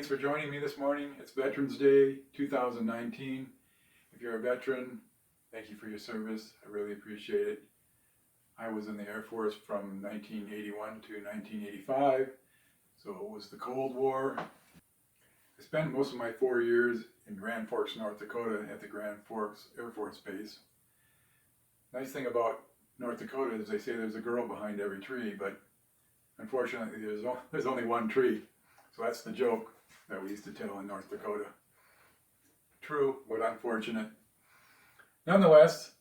Thanks for joining me this morning. It's Veterans Day 2019. If you're a veteran, thank you for your service. I really appreciate it. I was in the Air Force from 1981 to 1985, so it was the Cold War. I spent most of my 4 years in Grand Forks, North Dakota at the Grand Forks Air Force Base. Nice thing about North Dakota is they say there's a girl behind every tree, but unfortunately there's only one tree. So that's the joke that we used to tell in North Dakota. True, but unfortunate. Nonetheless,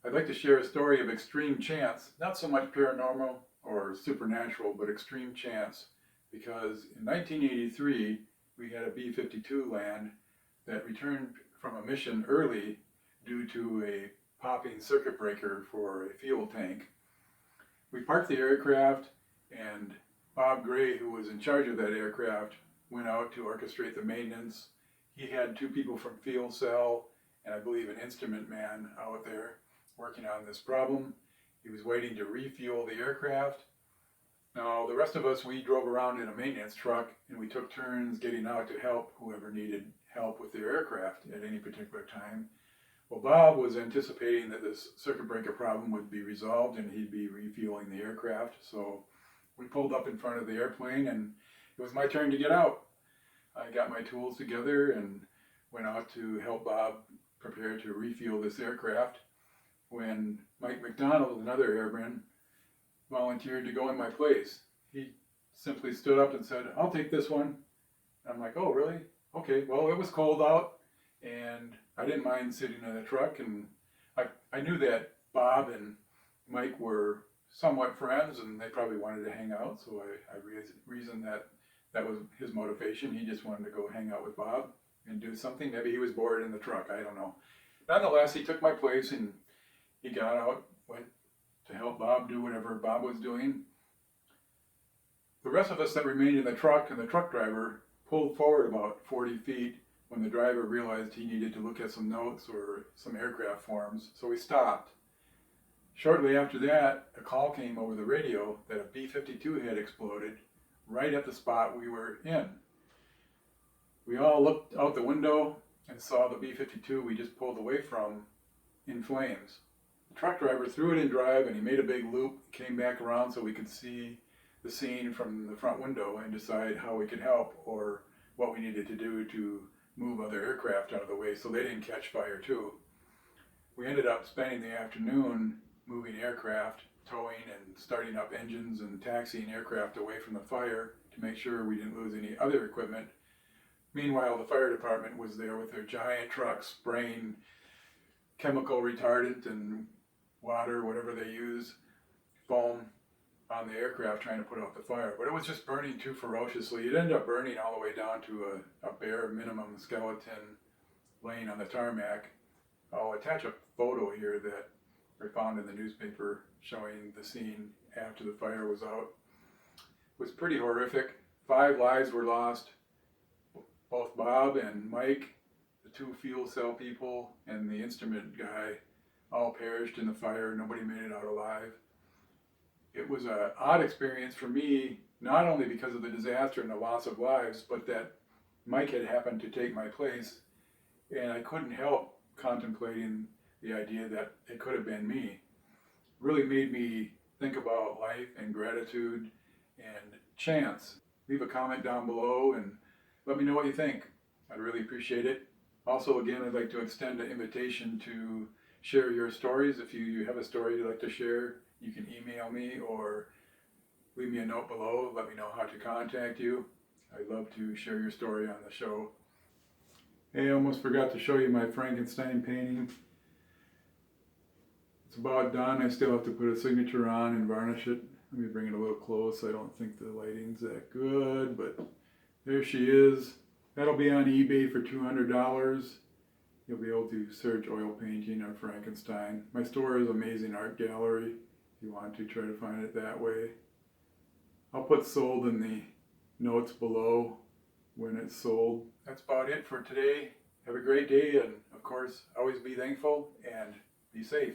I'd like to share a story of extreme chance, not so much paranormal or supernatural, but extreme chance, because in 1983, we had a B-52 land that returned from a mission early due to a popping circuit breaker for a fuel tank. We parked the aircraft, and Bob Gray, who was in charge of that aircraft, went out to orchestrate the maintenance. He had 2 people from Field Cell and I believe an instrument man out there working on this problem. He was waiting to refuel the aircraft. Now, the rest of us, we drove around in a maintenance truck and we took turns getting out to help whoever needed help with their aircraft at any particular time. Well, Bob was anticipating that this circuit breaker problem would be resolved and he'd be refueling the aircraft. So we pulled up in front of the airplane and it was my turn to get out. I got my tools together and went out to help Bob prepare to refuel this aircraft when Mike McDonald, another airman, volunteered to go in my place. He simply stood up and said, "I'll take this one." I'm like, "Oh, really? Okay." Well, it was cold out and I didn't mind sitting in the truck, and I knew that Bob and Mike were somewhat friends and they probably wanted to hang out, so I reasoned that was his motivation. He just wanted to go hang out with Bob and do something. Maybe he was bored in the truck, I don't know. Nonetheless, he took my place and he got out, went to help Bob do whatever Bob was doing. The rest of us that remained in the truck and the truck driver pulled forward about 40 feet when the driver realized he needed to look at some notes or some aircraft forms, so we stopped. Shortly after that, a call came over the radio that a B-52 had exploded right at the spot we were in. We all looked out the window and saw the B-52 we just pulled away from in flames. The truck driver threw it in drive and he made a big loop, came back around so we could see the scene from the front window and decide how we could help or what we needed to do to move other aircraft out of the way so they didn't catch fire too. We ended up spending the afternoon moving aircraft, towing and starting up engines and taxiing aircraft away from the fire to make sure we didn't lose any other equipment. Meanwhile, the fire department was there with their giant trucks spraying chemical retardant and water, whatever they use, foam on the aircraft trying to put out the fire. But it was just burning too ferociously. It ended up burning all the way down to a bare minimum skeleton laying on the tarmac. I'll attach a photo here that I found in the newspaper showing the scene after the fire was out. It was pretty horrific. 5 lives were lost. Both Bob and Mike, the 2 fuel cell people, and the instrument guy all perished in the fire. Nobody made it out alive. It was an odd experience for me, not only because of the disaster and the loss of lives, but that Mike had happened to take my place, and I couldn't help contemplating the idea that it could have been me. It really made me think about life and gratitude and chance. Leave a comment down below and let me know what you think. I'd really appreciate it. Also, again, I'd like to extend an invitation to share your stories. If you have a story you'd like to share, you can email me or leave me a note below. Let me know how to contact you. I'd love to share your story on the show. Hey, I almost forgot to show you my Frankenstein painting. It's about done. I still have to put a signature on and varnish it. Let me bring it a little close. I don't think the lighting's that good, but there she is. That'll be on eBay for $200. You'll be able to search oil painting or Frankenstein. My store is Amazing Art Gallery if you want to try to find it that way. I'll put sold in the notes below when it's sold. That's about it for today. Have a great day, and of course, always be thankful and be safe.